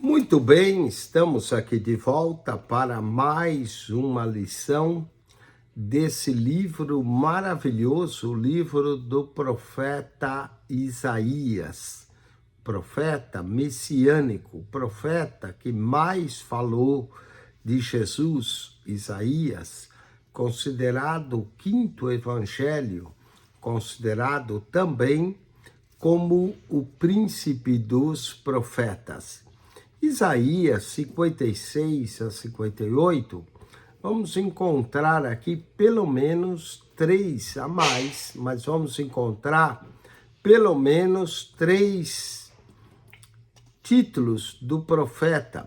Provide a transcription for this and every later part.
Muito bem, estamos aqui de volta para mais uma lição desse livro maravilhoso, o livro do profeta Isaías, profeta messiânico, profeta que mais falou de Jesus, Isaías, considerado o quinto evangelho, considerado também como o príncipe dos profetas. Isaías 56 a 58, vamos encontrar aqui pelo menos três a mais, mas vamos encontrar pelo menos três títulos do profeta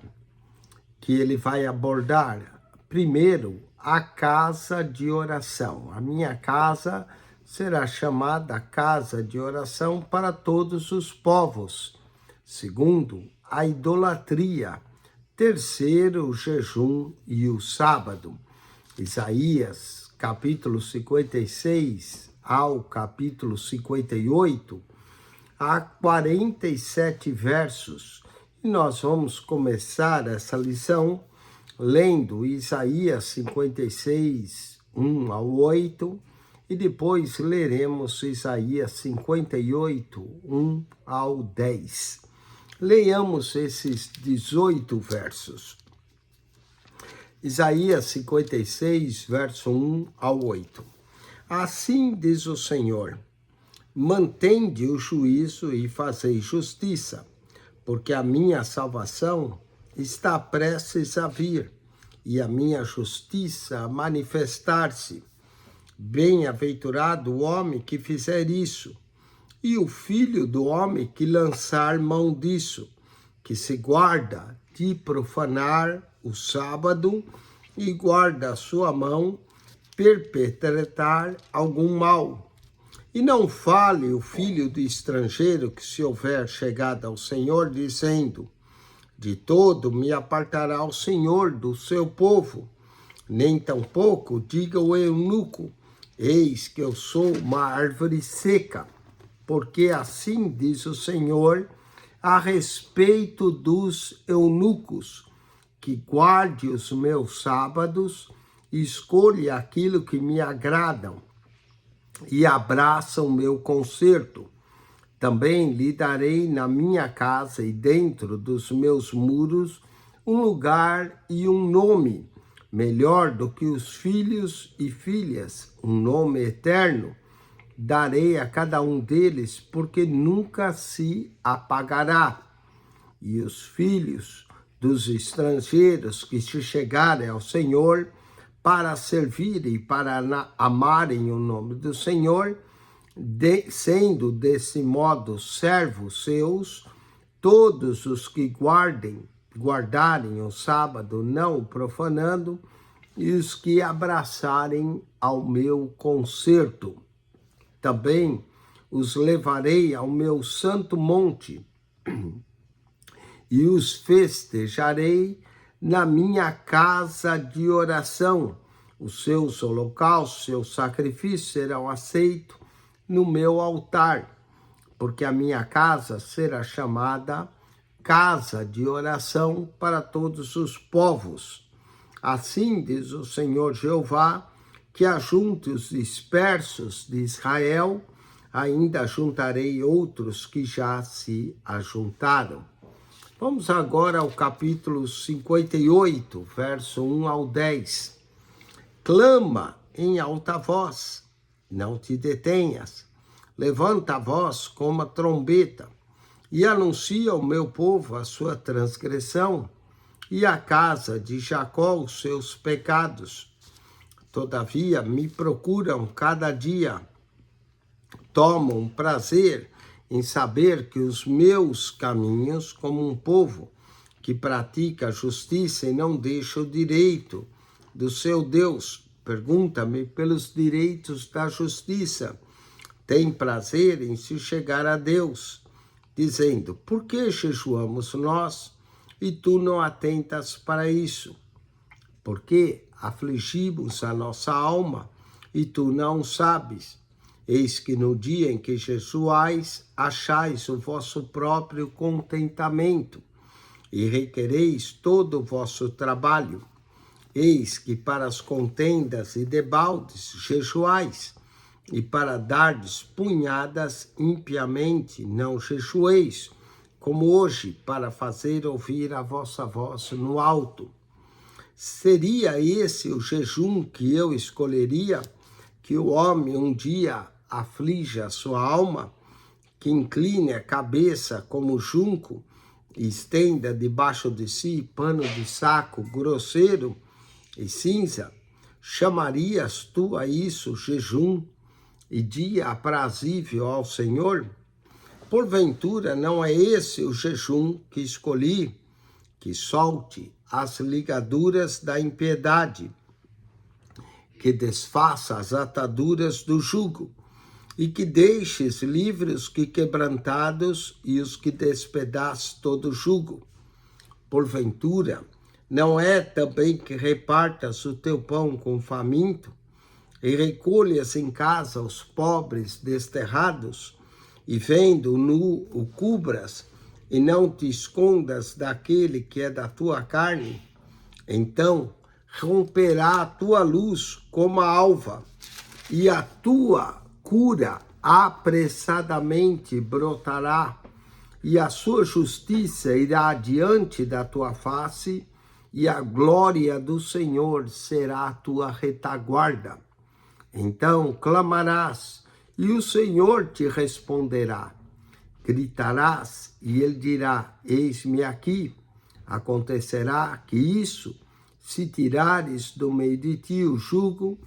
que ele vai abordar. Primeiro, a casa de oração. A minha casa será chamada casa de oração para todos os povos. Segundo, a idolatria. Terceiro, o jejum e o sábado. Isaías, capítulo 56 ao capítulo 58, há 47 versos. E nós vamos começar essa lição lendo Isaías 56, 1 ao 8, e depois leremos Isaías 58, 1 ao 10. Leiamos esses 18 versos. Isaías 56, verso 1 ao 8. Assim diz o Senhor: mantende o juízo e fazei justiça, porque a minha salvação está prestes a vir, e a minha justiça a manifestar-se. Bem-aventurado o homem que fizer isso, e o filho do homem que lançar mão disso, que se guarda de profanar o sábado e guarda a sua mão perpetrar algum mal. E não fale o filho do estrangeiro que se houver chegado ao Senhor, dizendo: de todo me apartará o Senhor do seu povo. Nem tampouco diga o eunuco: eis que eu sou uma árvore seca. Porque assim diz o Senhor a respeito dos eunucos, que guarde os meus sábados, escolha aquilo que me agradam e abraça o meu concerto. Também lhe darei na minha casa e dentro dos meus muros um lugar e um nome, melhor do que os filhos e filhas, um nome eterno. Darei a cada um deles, porque nunca se apagará. E os filhos dos estrangeiros que se chegarem ao Senhor para servirem e para amarem o nome do Senhor, sendo desse modo servos seus, todos os que guardarem o sábado, não o profanando, e os que abraçarem ao meu concerto. Também os levarei ao meu santo monte e os festejarei na minha casa de oração. Os seus holocaustos, seus sacrifícios serão aceitos no meu altar, porque a minha casa será chamada casa de oração para todos os povos. Assim diz o Senhor Jeová, que ajunte os dispersos de Israel, ainda juntarei outros que já se ajuntaram. Vamos agora ao capítulo 58, verso 1 ao 10. Clama em alta voz, não te detenhas. Levanta a voz como a trombeta e anuncia ao meu povo a sua transgressão e à casa de Jacó os seus pecados. Todavia me procuram cada dia, tomam prazer em saber que os meus caminhos, como um povo que pratica a justiça e não deixa o direito do seu Deus, pergunta-me pelos direitos da justiça, tem prazer em se chegar a Deus, dizendo: por que jejuamos nós e tu não atentas para isso? Porque afligimos a nossa alma e tu não sabes. Eis que no dia em que jejuais, achais o vosso próprio contentamento. e requereis todo o vosso trabalho. Eis que para as contendas e debaldes jejuais, e para dardes punhadas impiamente não jejueis, como hoje, para fazer ouvir a vossa voz no alto. Seria esse o jejum que eu escolheria, que o homem um dia aflige a sua alma, que incline a cabeça como junco, e estenda debaixo de si pano de saco grosseiro e cinza? Chamarias tu a isso jejum e dia aprazível ao Senhor? Porventura não é esse o jejum que escolhi, que solte as ligaduras da impiedade, que desfaça as ataduras do jugo, e que deixes livres os que quebrantados e os que despedaçam todo jugo. Porventura, não é também que repartas o teu pão com faminto, e recolhas em casa os pobres desterrados, e vendo nu o cubras, e não te escondas daquele que é da tua carne? Então romperá a tua luz como a alva, e a tua cura apressadamente brotará, e a sua justiça irá diante da tua face, e a glória do Senhor será a tua retaguarda. Então clamarás, e o Senhor te responderá. Gritarás, e ele dirá: eis-me aqui. Acontecerá que isso, se tirares do meio de ti o jugo,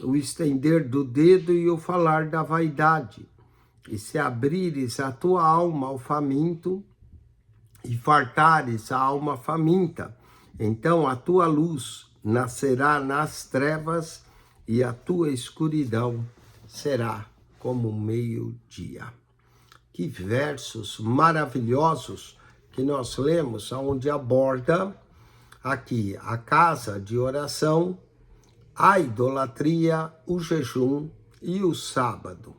o estender do dedo e o falar da vaidade, e se abrires a tua alma ao faminto, e fartares a alma faminta, então a tua luz nascerá nas trevas, e a tua escuridão será como o meio-dia. Que versos maravilhosos que nós lemos, onde aborda aqui a casa de oração, a idolatria, o jejum e o sábado.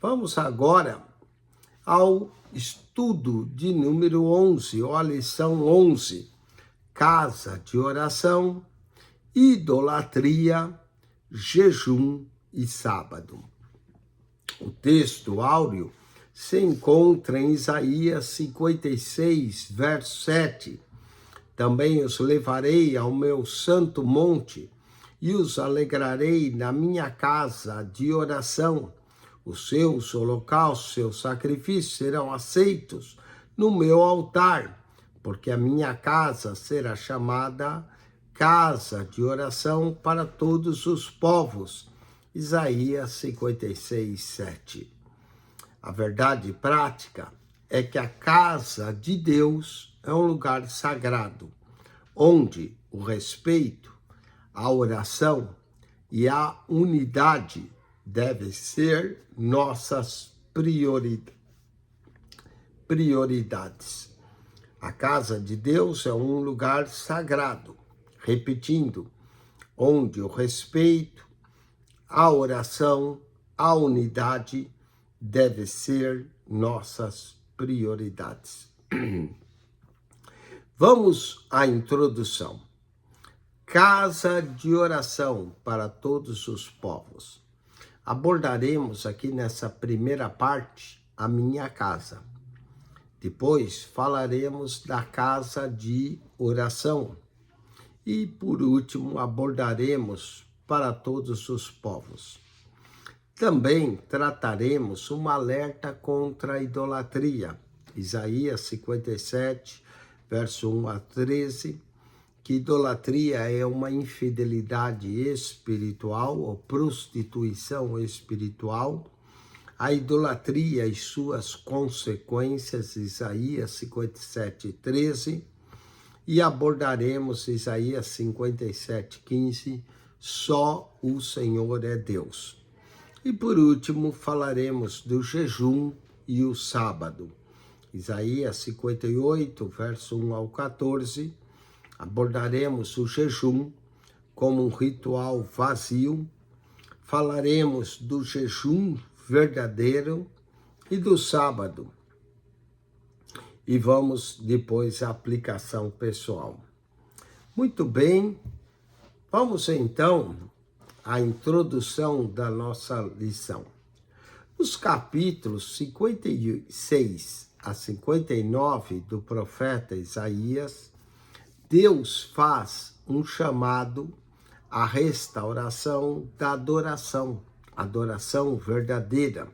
Vamos agora ao estudo de número 11, ou a lição 11, casa de oração, idolatria, jejum e sábado. O texto áureo se encontra em Isaías 56, verso 7. Também os levarei ao meu santo monte, e os alegrarei na minha casa de oração. Os seus holocaustos, seus sacrifícios serão aceitos no meu altar, porque a minha casa será chamada casa de oração para todos os povos. Isaías 56, 7. A verdade prática é que a casa de Deus é um lugar sagrado, onde o respeito, a oração e a unidade devem ser nossas prioridades. A casa de Deus é um lugar sagrado, repetindo, onde o respeito, a oração, a unidade deve ser nossas prioridades. Vamos à introdução. Casa de oração para todos os povos. Abordaremos aqui nessa primeira parte a minha casa. Depois falaremos da casa de oração. E por último abordaremos para todos os povos. Também trataremos um alerta contra a idolatria. Isaías 57, verso 1 a 13, que idolatria é uma infidelidade espiritual ou prostituição espiritual. A idolatria e suas consequências, Isaías 57, 13. E abordaremos Isaías 57, 15, só o Senhor é Deus. E por último falaremos do jejum e o sábado. Isaías 58, verso 1 ao 14, abordaremos o jejum como um ritual vazio, falaremos do jejum verdadeiro e do sábado. e vamos depois à aplicação pessoal. Muito bem, vamos então à introdução da nossa lição. Nos capítulos 56 a 59 do profeta Isaías, Deus faz um chamado à restauração da adoração verdadeira.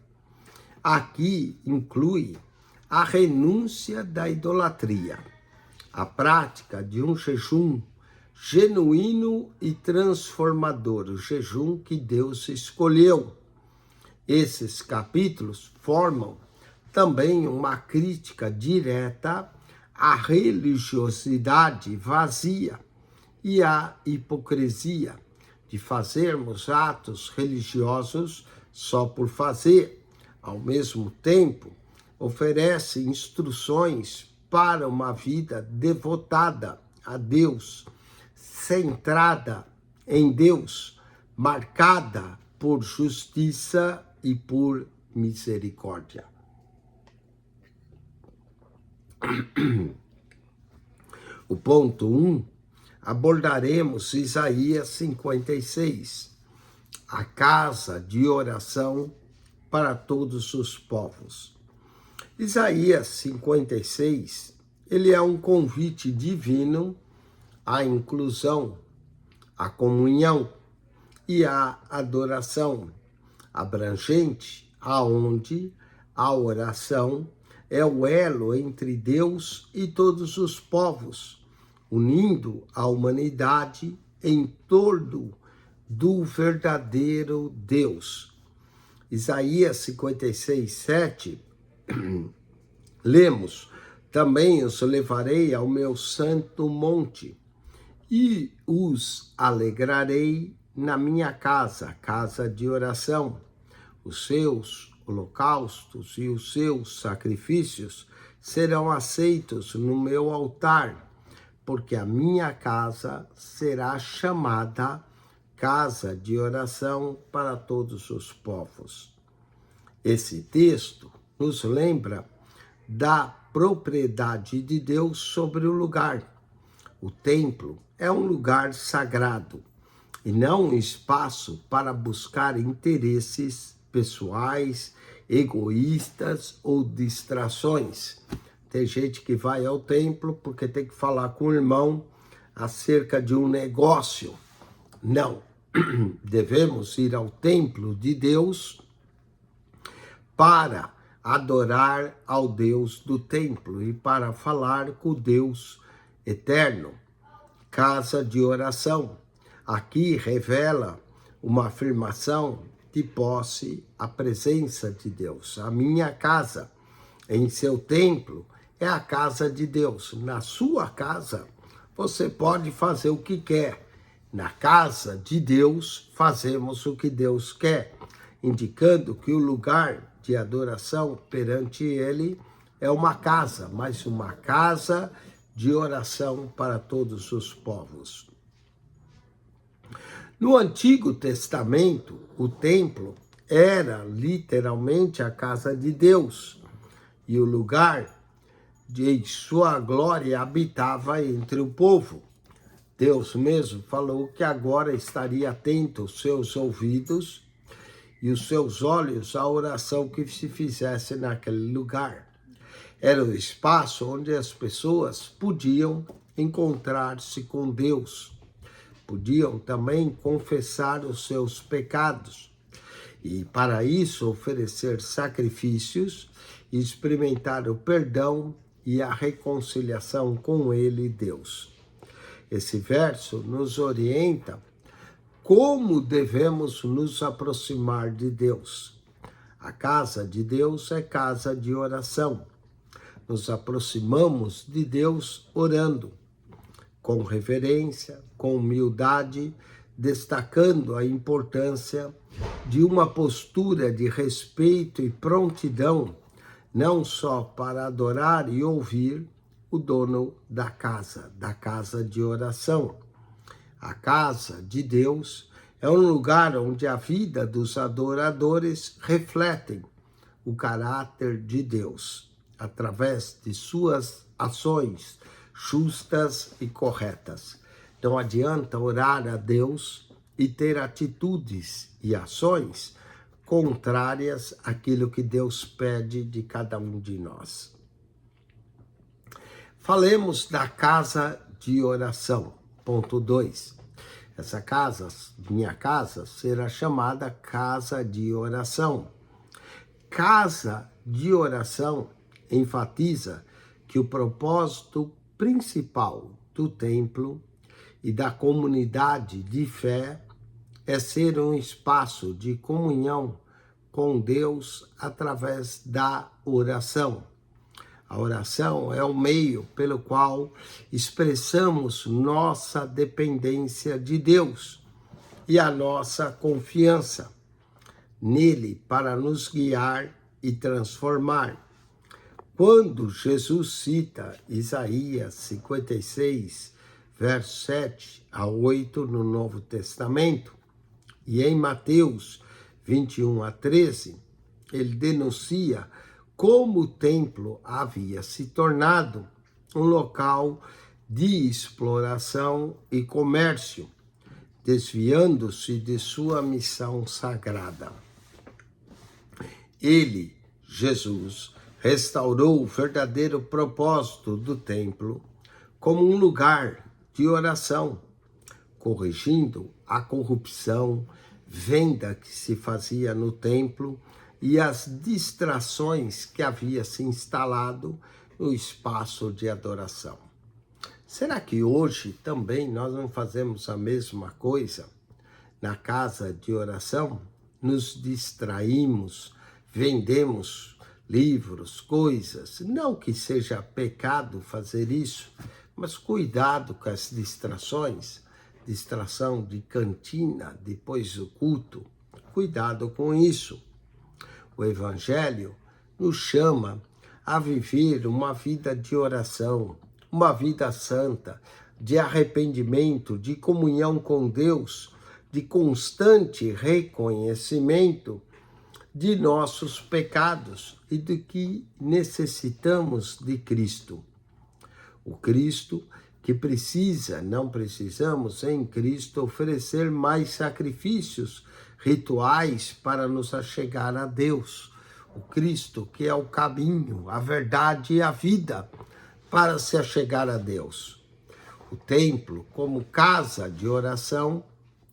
Aqui inclui a renúncia da idolatria, a prática de um jejum genuíno e transformador, o jejum que Deus escolheu. Esses capítulos formam também uma crítica direta à religiosidade vazia e à hipocrisia de fazermos atos religiosos só por fazer. Ao mesmo tempo, oferece instruções para uma vida devotada a Deus, centrada em Deus, marcada por justiça e por misericórdia. O ponto 1, abordaremos Isaías 56, a casa de oração para todos os povos. Isaías 56, ele é um convite divino à inclusão, à comunhão e à adoração abrangente, aonde a oração é o elo entre Deus e todos os povos, unindo a humanidade em torno do verdadeiro Deus. Isaías 56, 7, lemos: também os levarei ao meu santo monte e os alegrarei na minha casa de oração. Os seus holocaustos e os seus sacrifícios serão aceitos no meu altar, porque a minha casa será chamada casa de oração para todos os povos. Esse texto nos lembra da propriedade de Deus sobre o lugar. O templo é um lugar sagrado e não um espaço para buscar interesses pessoais, egoístas ou distrações. Tem gente que vai ao templo porque tem que falar com o irmão acerca de um negócio. Não, devemos ir ao templo de Deus para adorar ao Deus do templo e para falar com o Deus eterno. Casa de oração. Aqui revela uma afirmação de posse à presença de Deus. A minha casa, em seu templo, é a casa de Deus. Na sua casa, você pode fazer o que quer. Na casa de Deus, fazemos o que Deus quer, indicando que o lugar de adoração perante Ele é uma casa, mas uma casa de oração para todos os povos. No Antigo Testamento, o templo era literalmente a casa de Deus e o lugar de sua glória habitava entre o povo. Deus mesmo falou que agora estaria atento aos seus ouvidos e os seus olhos à oração que se fizesse naquele lugar. Era o espaço onde as pessoas podiam encontrar-se com Deus. Podiam também confessar os seus pecados e, para isso, oferecer sacrifícios e experimentar o perdão e a reconciliação com Ele, Deus. Esse verso nos orienta como devemos nos aproximar de Deus. A casa de Deus é casa de oração. Nos aproximamos de Deus orando, com reverência, com humildade, destacando a importância de uma postura de respeito e prontidão, não só para adorar e ouvir o dono da casa de oração. A casa de Deus é um lugar onde a vida dos adoradores refletem o caráter de Deus. através de suas ações justas e corretas. Não adianta orar a Deus e ter atitudes e ações contrárias àquilo que Deus pede de cada um de nós. Falemos da casa de oração. Ponto 2. Essa casa, minha casa, será chamada casa de oração. Casa de oração enfatiza que o propósito principal do templo e da comunidade de fé é ser um espaço de comunhão com Deus através da oração. A oração é o meio pelo qual expressamos nossa dependência de Deus e a nossa confiança nele para nos guiar e transformar. Quando Jesus cita Isaías 56, versos 7 a 8 no Novo Testamento, e em Mateus 21 a 13, ele denuncia como o templo havia se tornado um local de exploração e comércio, desviando-se de sua missão sagrada. Ele, Jesus, restaurou o verdadeiro propósito do templo como um lugar de oração, corrigindo a corrupção, venda que se fazia no templo e as distrações que havia se instalado no espaço de adoração. Será que hoje também nós não fazemos a mesma coisa? Na casa de oração, nos distraímos, vendemos livros, coisas. Não que seja pecado fazer isso, mas cuidado com as distrações. Distração de cantina depois do culto. Cuidado com isso. O Evangelho nos chama a viver uma vida de oração, uma vida santa, de arrependimento, de comunhão com Deus, de constante reconhecimento de nossos pecados e de que necessitamos de Cristo. O Cristo que não precisamos em Cristo oferecer mais sacrifícios rituais para nos achegar a Deus. O Cristo que é o caminho, a verdade e a vida para se achegar a Deus. O templo, como casa de oração,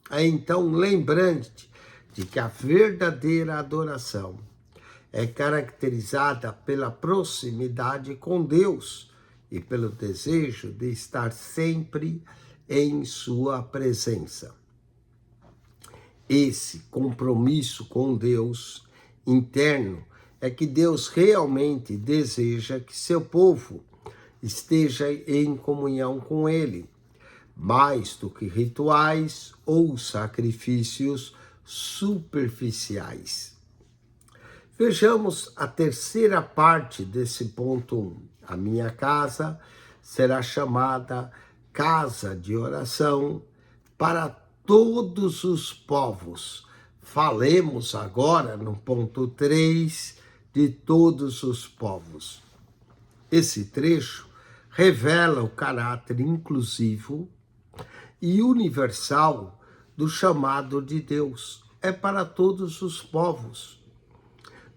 é então lembrante de que a verdadeira adoração é caracterizada pela proximidade com Deus e pelo desejo de estar sempre em sua presença. Esse compromisso com Deus interno é que Deus realmente deseja que seu povo esteja em comunhão com Ele, mais do que rituais ou sacrifícios superficiais. Vejamos a terceira parte desse ponto 1. A minha casa será chamada casa de oração para todos os povos. Falemos agora no ponto 3 de todos os povos. Esse trecho revela o caráter inclusivo e universal do chamado de Deus. É para todos os povos.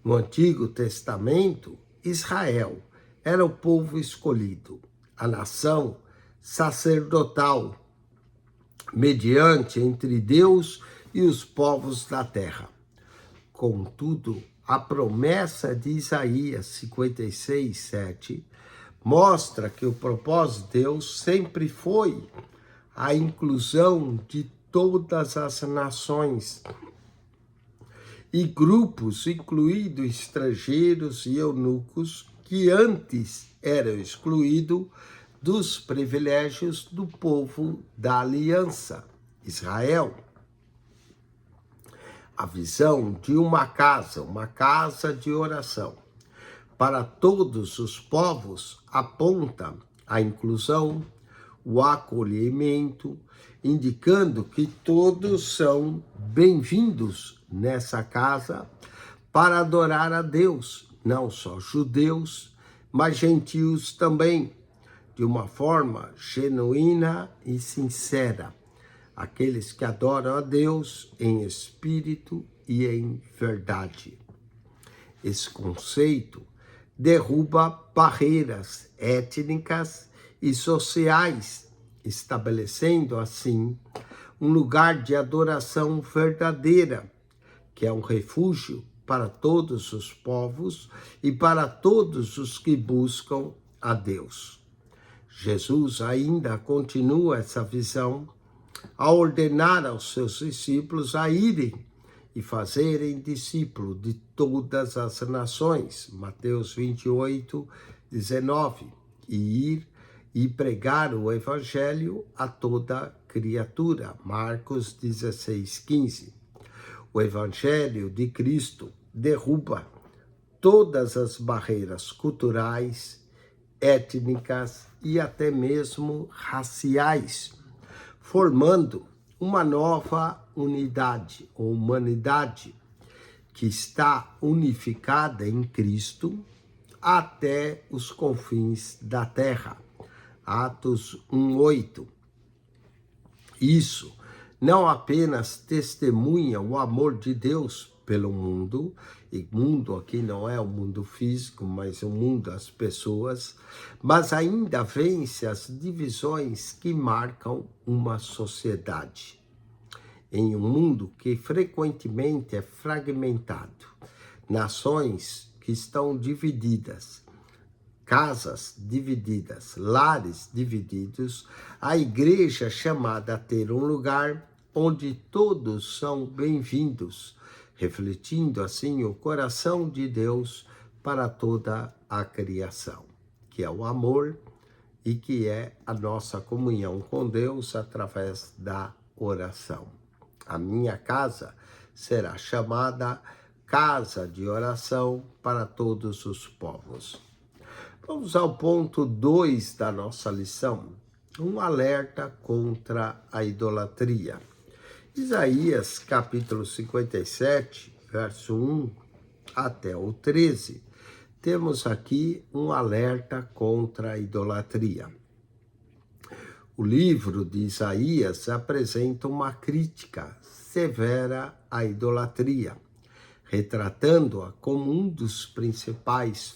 No Antigo Testamento, Israel era o povo escolhido, a nação sacerdotal, mediante entre Deus e os povos da terra. Contudo, a promessa de Isaías 56, 7 mostra que o propósito de Deus sempre foi a inclusão de todas as nações e grupos, incluindo estrangeiros e eunucos, que antes eram excluídos dos privilégios do povo da aliança, Israel. A visão de uma casa de oração, para todos os povos, aponta a inclusão, o acolhimento, indicando que todos são bem-vindos nessa casa para adorar a Deus, não só judeus, mas gentios também, de uma forma genuína e sincera, aqueles que adoram a Deus em espírito e em verdade. Esse conceito derruba barreiras étnicas e sociais, estabelecendo assim um lugar de adoração verdadeira, que é um refúgio para todos os povos e para todos os que buscam a Deus. Jesus ainda continua essa visão ao ordenar aos seus discípulos a irem e fazerem discípulo de todas as nações, Mateus 28, 19, e ir e pregar o evangelho a toda criatura, Marcos 16, 15. O evangelho de Cristo derruba todas as barreiras culturais, étnicas e até mesmo raciais, formando uma nova unidade ou humanidade que está unificada em Cristo até os confins da terra. Atos 1:8. Isso não apenas testemunha o amor de Deus pelo mundo, e mundo aqui não é o mundo físico, mas o mundo das pessoas, mas ainda vence as divisões que marcam uma sociedade. Em um mundo que frequentemente é fragmentado, nações que estão divididas, casas divididas, lares divididos, a igreja é chamada a ter um lugar onde todos são bem-vindos, refletindo assim o coração de Deus para toda a criação, que é o amor e que é a nossa comunhão com Deus através da oração. A minha casa será chamada casa de oração para todos os povos. Vamos ao ponto 2 da nossa lição, um alerta contra a idolatria. Isaías, capítulo 57, verso 1 até o 13, temos aqui um alerta contra a idolatria. O livro de Isaías apresenta uma crítica severa à idolatria, retratando-a como um dos principais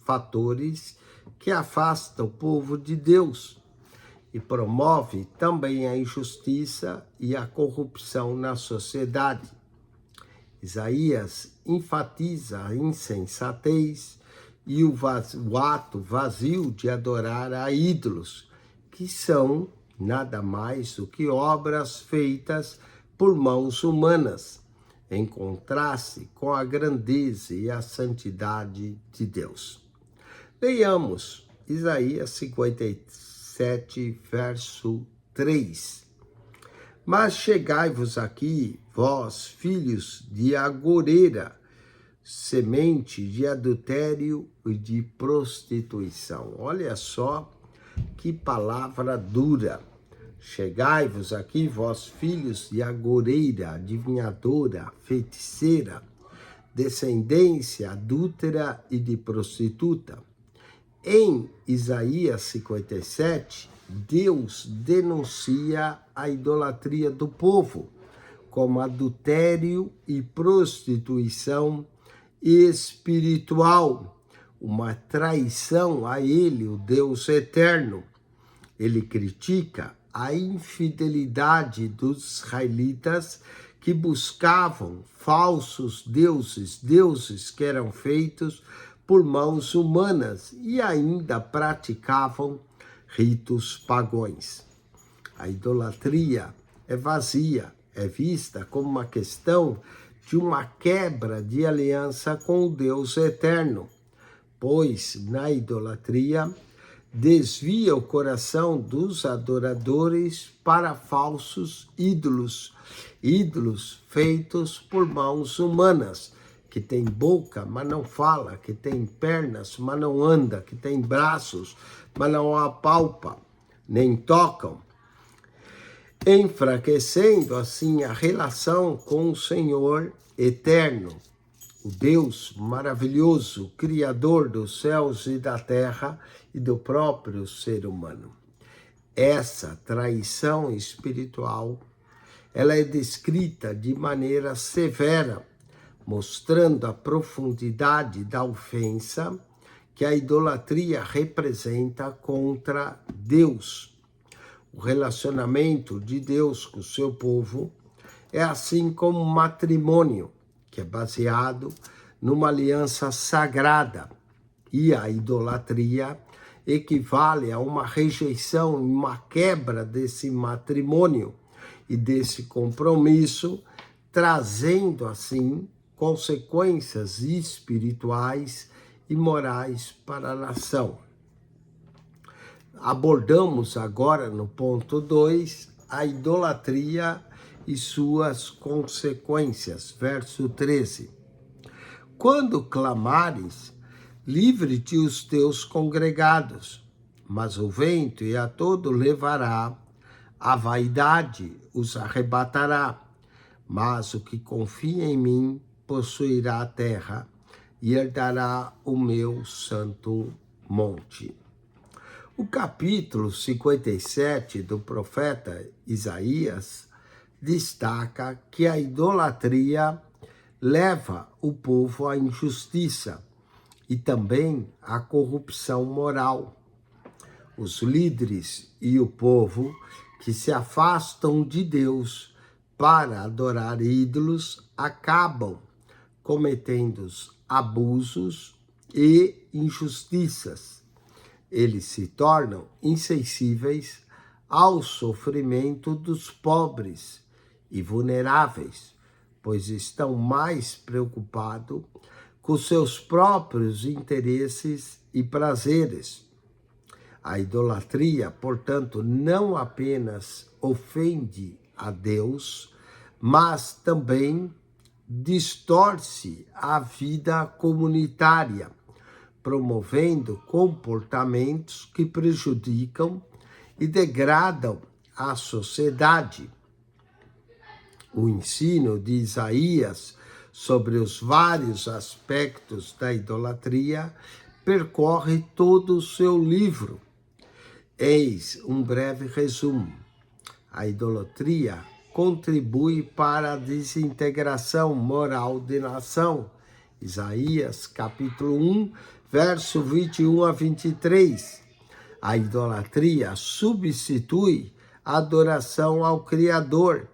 fatores que afasta o povo de Deus e promove também a injustiça e a corrupção na sociedade. Isaías enfatiza a insensatez e o ato vazio de adorar a ídolos, que são nada mais do que obras feitas por mãos humanas, em contraste com a grandeza e a santidade de Deus. Leiamos Isaías 57, verso 3. Mas chegai-vos aqui, vós, filhos de agoreira, semente de adultério e de prostituição. Olha só que palavra dura. Chegai-vos aqui, vós, filhos de agoreira, adivinhadora, feiticeira, descendência adúltera e de prostituta. Em Isaías 57, Deus denuncia a idolatria do povo como adultério e prostituição espiritual, uma traição a ele, o Deus eterno. Ele critica a infidelidade dos israelitas que buscavam falsos deuses que eram feitos por mãos humanas e ainda praticavam ritos pagãos. A idolatria é vazia, é vista como uma questão de uma quebra de aliança com o Deus eterno, pois na idolatria desvia o coração dos adoradores para falsos ídolos, ídolos feitos por mãos humanas, que tem boca, mas não fala, que tem pernas, mas não anda, que tem braços, mas não apalpa, nem tocam, enfraquecendo assim a relação com o Senhor eterno. o Deus maravilhoso, Criador dos céus e da terra e do próprio ser humano. Essa traição espiritual, ela é descrita de maneira severa, mostrando a profundidade da ofensa que a idolatria representa contra Deus. O relacionamento de Deus com o seu povo é assim como um matrimônio, que é baseado numa aliança sagrada, e a idolatria equivale a uma rejeição, uma quebra desse matrimônio e desse compromisso, trazendo assim consequências espirituais e morais para a nação. Abordamos agora no ponto 2 a idolatria e suas consequências. Verso 13. Quando clamares, livre-te os teus congregados, mas o vento e a todo levará, a vaidade os arrebatará, mas o que confia em mim possuirá a terra e herdará o meu santo monte. O capítulo 57 do profeta Isaías destaca que a idolatria leva o povo à injustiça e também à corrupção moral. Os líderes e o povo que se afastam de Deus para adorar ídolos acabam cometendo abusos e injustiças. Eles se tornam insensíveis ao sofrimento dos pobres e vulneráveis, pois estão mais preocupados com seus próprios interesses e prazeres. A idolatria, portanto, não apenas ofende a Deus, mas também distorce a vida comunitária, promovendo comportamentos que prejudicam e degradam a sociedade. O ensino de Isaías sobre os vários aspectos da idolatria percorre todo o seu livro. Eis um breve resumo. A idolatria contribui para a desintegração moral de nação. Isaías, capítulo 1, verso 21 a 23. A idolatria substitui a adoração ao Criador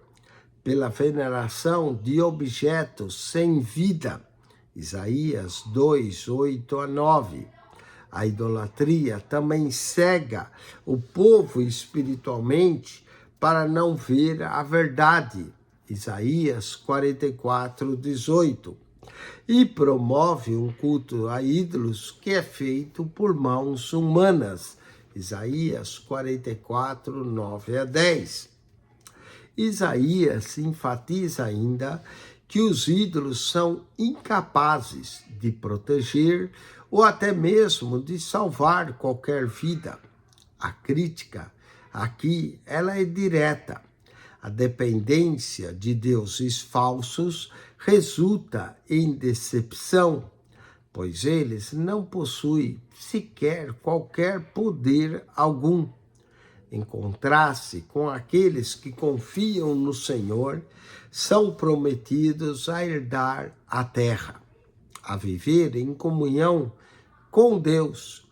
pela veneração de objetos sem vida. Isaías 2, 8 a 9. A idolatria também cega o povo espiritualmente para não ver a verdade. Isaías 44, 18. E promove um culto a ídolos que é feito por mãos humanas. Isaías 44, 9 a 10. Isaías enfatiza ainda que os ídolos são incapazes de proteger ou até mesmo de salvar qualquer vida. A crítica aqui ela é direta. A dependência de deuses falsos resulta em decepção, pois eles não possuem sequer qualquer poder algum. Em contraste com aqueles que confiam no Senhor, são prometidos a herdar a terra, a viver em comunhão com Deus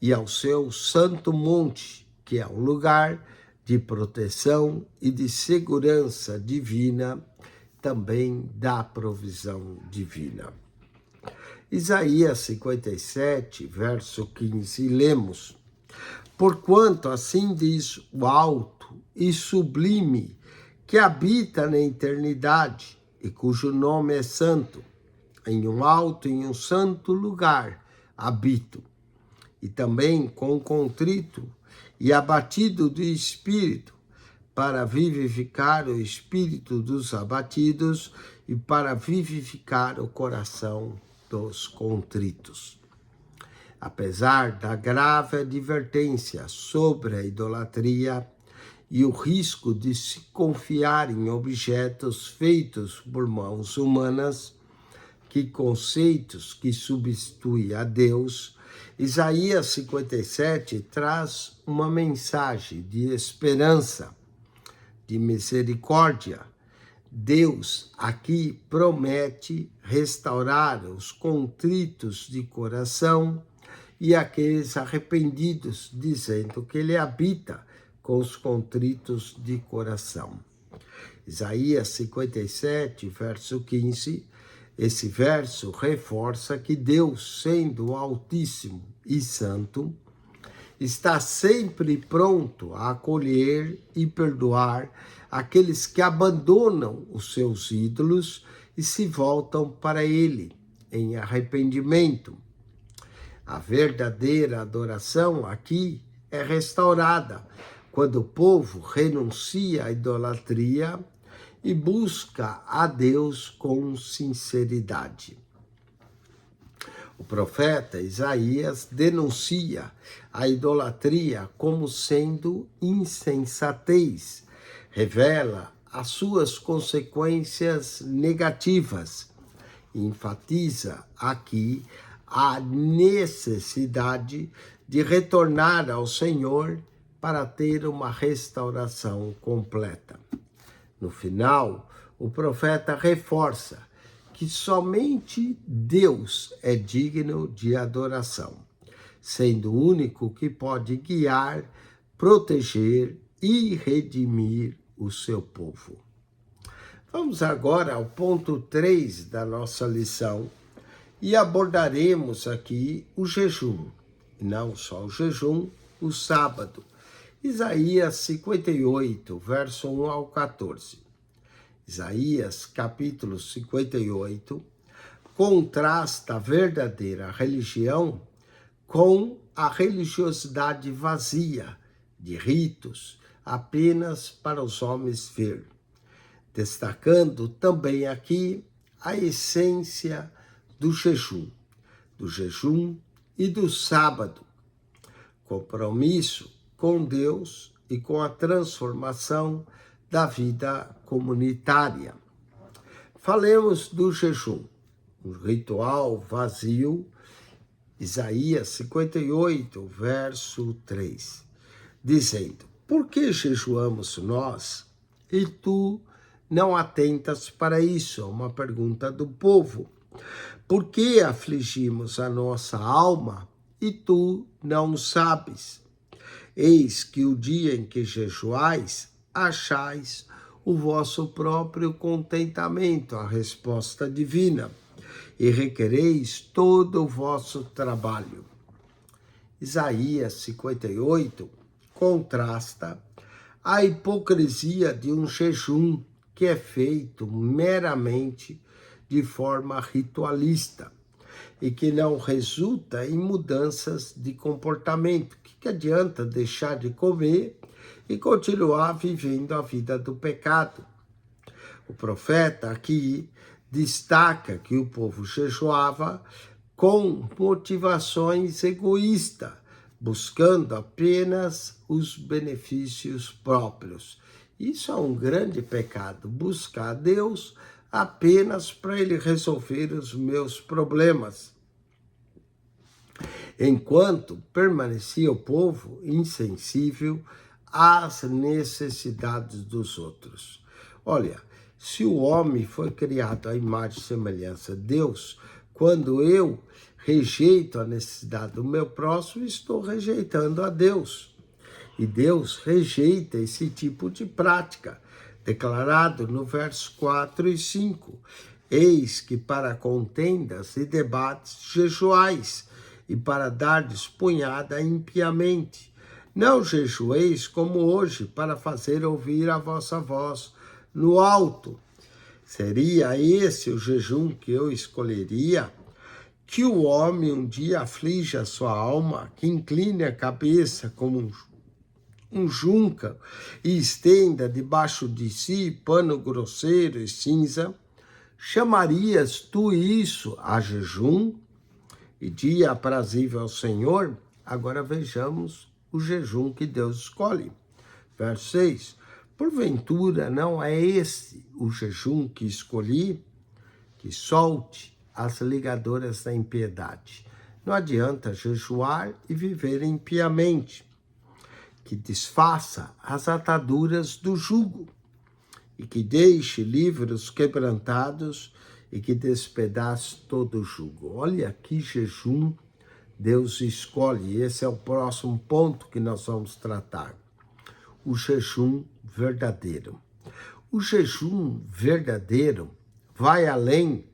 e ao seu santo monte, que é um lugar de proteção e de segurança divina, também da provisão divina. Isaías 57, verso 15, lemos: Porquanto assim diz o alto e sublime, que habita na eternidade e cujo nome é santo, em um alto e em um santo lugar habito, e também com contrito e abatido de espírito, para vivificar o espírito dos abatidos e para vivificar o coração dos contritos. Apesar da grave advertência sobre a idolatria e o risco de se confiar em objetos feitos por mãos humanas, que conceitos que substituem a Deus, Isaías 57 traz uma mensagem de esperança, de misericórdia. Deus aqui promete restaurar os contritos de coração e aqueles arrependidos, dizendo que ele habita com os contritos de coração. Isaías 57, verso 15, esse verso reforça que Deus, sendo Altíssimo e Santo, está sempre pronto a acolher e perdoar aqueles que abandonam os seus ídolos e se voltam para ele em arrependimento. A verdadeira adoração aqui é restaurada quando o povo renuncia à idolatria e busca a Deus com sinceridade. O profeta Isaías denuncia a idolatria como sendo insensatez, revela as suas consequências negativas e enfatiza aqui a necessidade de retornar ao Senhor para ter uma restauração completa. No final, o profeta reforça que somente Deus é digno de adoração, sendo o único que pode guiar, proteger e redimir o seu povo. Vamos agora ao ponto 3 da nossa lição e abordaremos aqui o jejum, e não só o jejum, o sábado. Isaías 58, verso 1 ao 14. Isaías, capítulo 58, contrasta a verdadeira religião com a religiosidade vazia de ritos apenas para os homens ver, destacando também aqui a essência do jejum e do sábado, compromisso com Deus e com a transformação da vida comunitária. Falemos do jejum, um ritual vazio, Isaías 58, verso 3, dizendo: por que jejuamos nós e tu não atentas para isso? É uma pergunta do povo. Por que afligimos a nossa alma e tu não sabes? Eis que o dia em que jejuais, achais o vosso próprio contentamento, a resposta divina, e requereis todo o vosso trabalho. Isaías 58 contrasta a hipocrisia de um jejum que é feito meramente de forma ritualista e que não resulta em mudanças de comportamento. Que adianta deixar de comer e continuar vivendo a vida do pecado? O profeta aqui destaca que o povo jejuava com motivações egoístas, buscando apenas os benefícios próprios. Isso é um grande pecado, buscar a Deus apenas para Ele resolver os meus problemas. Enquanto permanecia o povo insensível às necessidades dos outros. Olha, se o homem foi criado à imagem e semelhança de Deus, quando eu rejeito a necessidade do meu próximo, estou rejeitando a Deus. E Deus rejeita esse tipo de prática, declarado no verso 4 e 5. Eis que para contendas e debates jejuais, e para dardes punhada impiamente. Não jejueis como hoje, para fazer ouvir a vossa voz no alto. Seria esse o jejum que eu escolheria? Que o homem um dia aflige a sua alma, que incline a cabeça como um junco e estenda debaixo de si pano grosseiro e cinza? Chamarias tu isso a jejum e dia aprazível ao Senhor? Agora vejamos o jejum que Deus escolhe. Verso 6. Porventura não é esse o jejum que escolhi? Que solte as ligaduras da impiedade. Não adianta jejuar e viver impiamente, que desfaça as ataduras do jugo e que deixe livres os quebrantados e que despedace todo o jugo. Olha que jejum Deus escolhe. Esse é o próximo ponto que nós vamos tratar. O jejum verdadeiro. O jejum verdadeiro vai além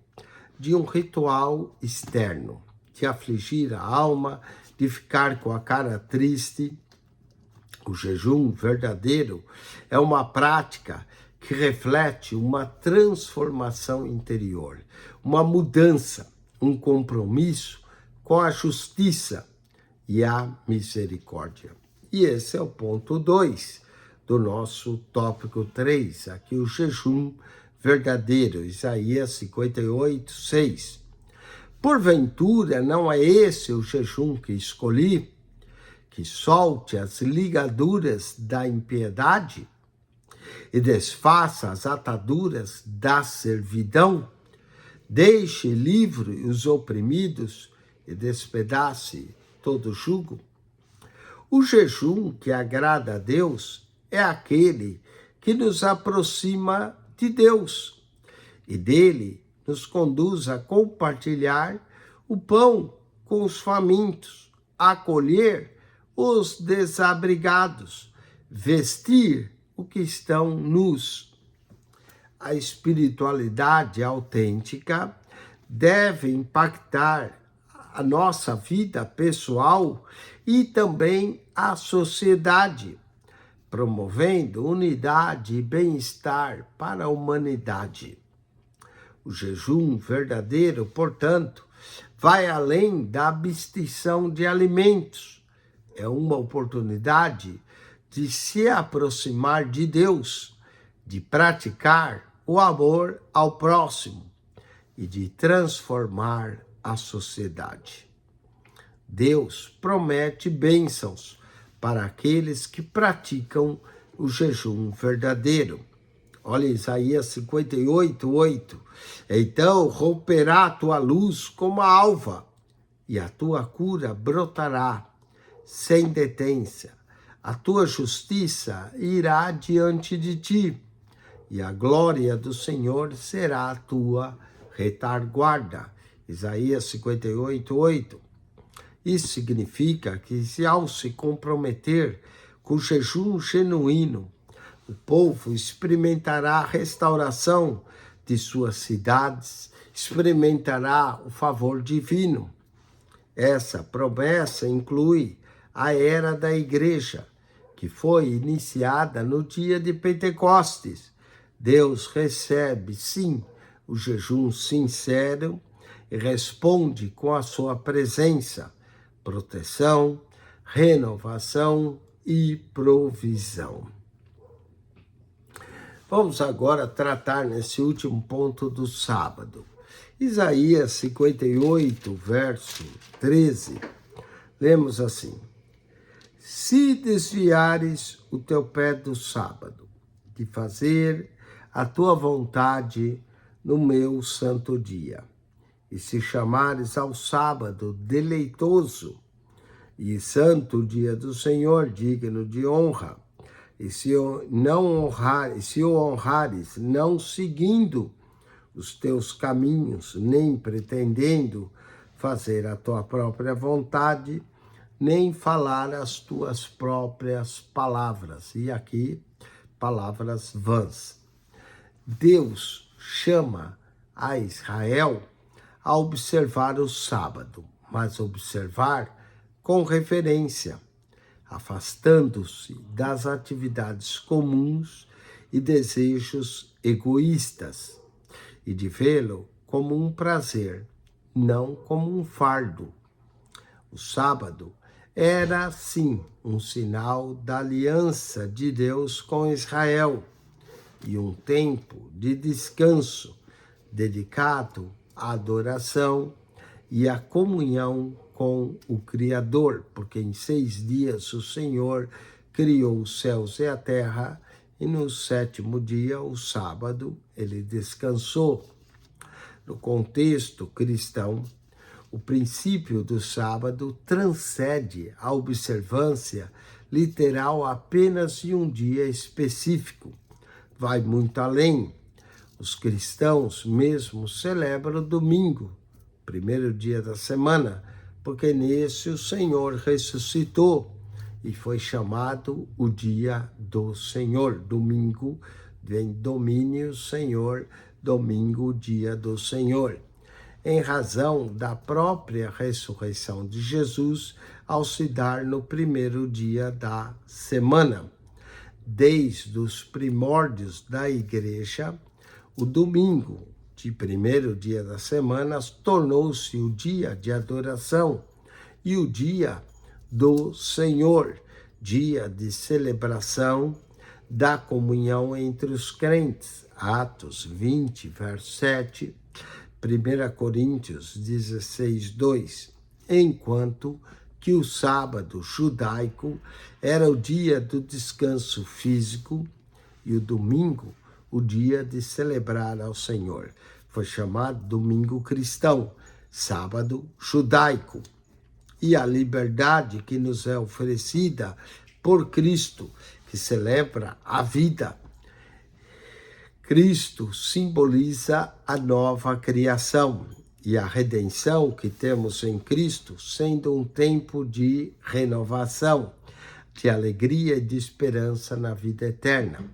de um ritual externo, de afligir a alma, de ficar com a cara triste. O jejum verdadeiro é uma prática que reflete uma transformação interior, uma mudança, um compromisso com a justiça e a misericórdia. E esse é o ponto 2 do nosso tópico 3, aqui o jejum verdadeiro, Isaías 58, 6. Porventura não é esse o jejum que escolhi, que solte as ligaduras da impiedade e desfaça as ataduras da servidão, deixe livre os oprimidos e despedace todo jugo? O jejum que agrada a Deus é aquele que nos aproxima de Deus e dele nos conduz a compartilhar o pão com os famintos, a acolher os desabrigados, vestir o que estão nus. A espiritualidade autêntica deve impactar a nossa vida pessoal e também a sociedade, promovendo unidade e bem-estar para a humanidade. O jejum verdadeiro, portanto, vai além da abstenção de alimentos. É uma oportunidade de se aproximar de Deus, de praticar o amor ao próximo e de transformar a sociedade. Deus promete bênçãos para aqueles que praticam o jejum verdadeiro. Olha Isaías 58, 8. Então romperá a tua luz como a alva, e a tua cura brotará sem detência. A tua justiça irá diante de ti, e a glória do Senhor será a tua retaguarda. Isaías 58, 8. Isso significa que, se ao se comprometer com jejum genuíno, o povo experimentará a restauração de suas cidades, experimentará o favor divino. Essa promessa inclui a era da igreja, que foi iniciada no dia de Pentecostes. Deus recebe, sim, o jejum sincero e responde com a sua presença, proteção, renovação e provisão. Vamos agora tratar nesse último ponto do sábado. Isaías 58, verso 13, lemos assim: Se desviares o teu pé do sábado, de fazer a tua vontade no meu santo dia, e se chamares ao sábado deleitoso e santo dia do Senhor, digno de honra, e se o honrares, não seguindo os teus caminhos, nem pretendendo fazer a tua própria vontade, nem falar as tuas próprias palavras. E aqui, palavras vãs. Deus chama a Israel a observar o sábado, mas observar com referência, afastando-se das atividades comuns e desejos egoístas, e de vê-lo como um prazer, não como um fardo. O sábado era, sim, um sinal da aliança de Deus com Israel e um tempo de descanso dedicado à adoração e à comunhão com o Criador, porque em 6 dias o Senhor criou os céus e a terra, e no 7º dia, o sábado, ele descansou. no contexto cristão, o princípio do sábado transcende a observância literal apenas de um dia específico. Vai muito além. Os cristãos mesmo celebram o domingo, primeiro dia da semana, porque nesse o Senhor ressuscitou e foi chamado o dia do Senhor. Domingo vem domínio, Senhor, domingo, dia do Senhor. Em razão da própria ressurreição de Jesus, ao se dar no primeiro dia da semana. Desde os primórdios da igreja, o domingo, de primeiro dia da semana, tornou-se o dia de adoração e o dia do Senhor, dia de celebração da comunhão entre os crentes. Atos 20, verso 7, 1 Coríntios 16, 2. Enquanto que o sábado judaico era o dia do descanso físico e o domingo o dia de celebrar ao Senhor. Foi chamado domingo cristão, sábado judaico. E a liberdade que nos é oferecida por Cristo, que celebra a vida. Cristo simboliza a nova criação e a redenção que temos em Cristo, sendo um tempo de renovação, de alegria e de esperança na vida eterna.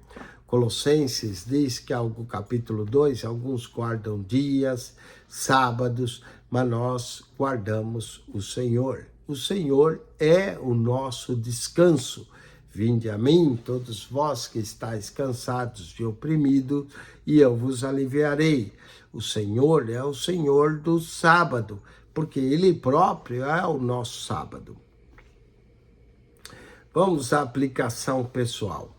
Colossenses diz que, capítulo 2, alguns guardam dias, sábados, mas nós guardamos o Senhor. O Senhor é o nosso descanso. Vinde a mim, todos vós que estáis cansados e oprimidos, e eu vos aliviarei. O Senhor é o Senhor do sábado, porque Ele próprio é o nosso sábado. Vamos à aplicação pessoal.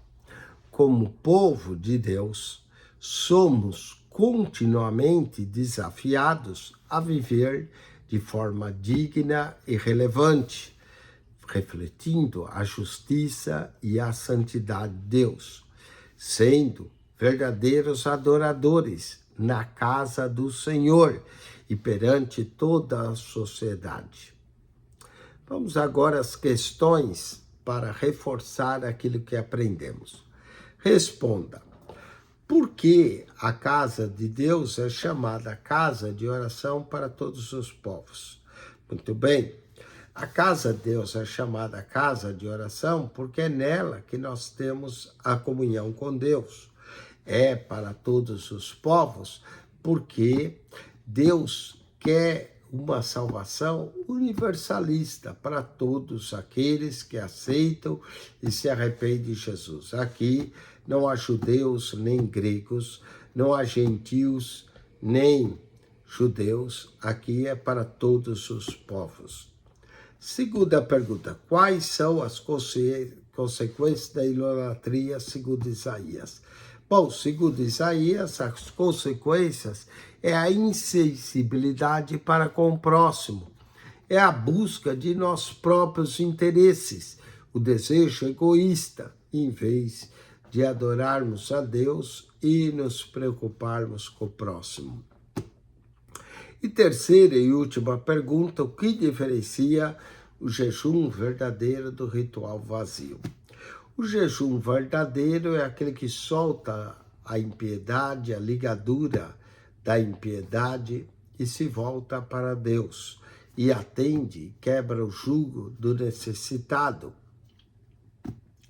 Como povo de Deus, somos continuamente desafiados a viver de forma digna e relevante, refletindo a justiça e a santidade de Deus, sendo verdadeiros adoradores na casa do Senhor e perante toda a sociedade. Vamos agora às questões para reforçar aquilo que aprendemos. Responda: por que a casa de Deus é chamada casa de oração para todos os povos? Muito bem, a casa de Deus é chamada casa de oração porque é nela que nós temos a comunhão com Deus. É para todos os povos porque Deus quer uma salvação universalista para todos aqueles que aceitam e se arrependem de Jesus. Aqui não há judeus nem gregos, não há gentios nem judeus, aqui é para todos os povos. Segunda pergunta: quais são as consequências da idolatria segundo Isaías? Bom, segundo Isaías, as consequências é a insensibilidade para com o próximo, é a busca de nossos próprios interesses, o desejo egoísta, em vez de adorarmos a Deus e nos preocuparmos com o próximo. E terceira e última pergunta: o que diferencia o jejum verdadeiro do ritual vazio? O jejum verdadeiro é aquele que solta a impiedade, a ligadura da impiedade e se volta para Deus e atende, quebra o jugo do necessitado.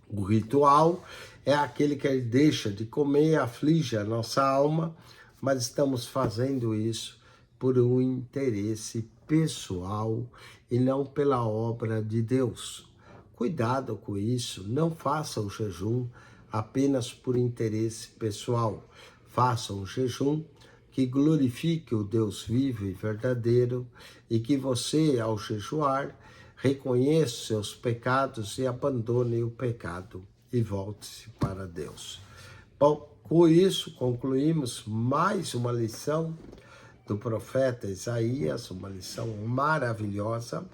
O ritual é aquele que deixa de comer e aflige a nossa alma, mas estamos fazendo isso por um interesse pessoal e não pela obra de Deus. Cuidado com isso, não faça o jejum apenas por interesse pessoal. Faça um jejum que glorifique o Deus vivo e verdadeiro e que você, ao jejuar, reconheça seus pecados e abandone o pecado e volte-se para Deus. Bom, com isso concluímos mais uma lição do profeta Isaías, uma lição maravilhosa,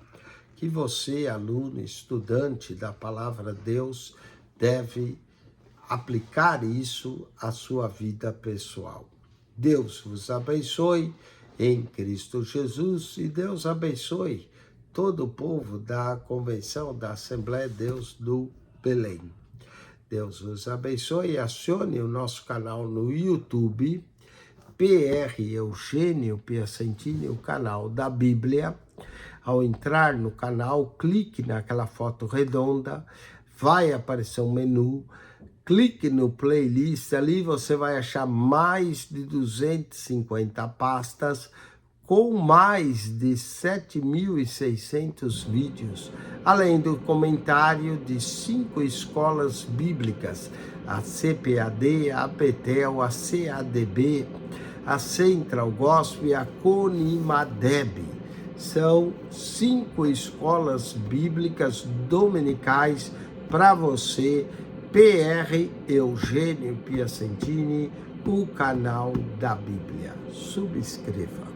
que você, aluno, estudante da palavra de Deus, deve aplicar isso à sua vida pessoal. Deus vos abençoe em Cristo Jesus. E Deus abençoe todo o povo da Convenção da Assembleia de Deus do Belém. Deus os abençoe e acione o nosso canal no YouTube, PR Eugênio Piacentini, o canal da Bíblia. Ao entrar no canal, clique naquela foto redonda, vai aparecer um menu, clique no playlist, ali você vai achar mais de 250 pastas, com mais de 7.600 vídeos, além do comentário de 5 escolas bíblicas, a CPAD, a Betel, a CADB, a Central Gospel e a Conimadeb. São 5 escolas bíblicas dominicais para você, PR Eugênio Piacentini, o canal da Bíblia. Subscreva.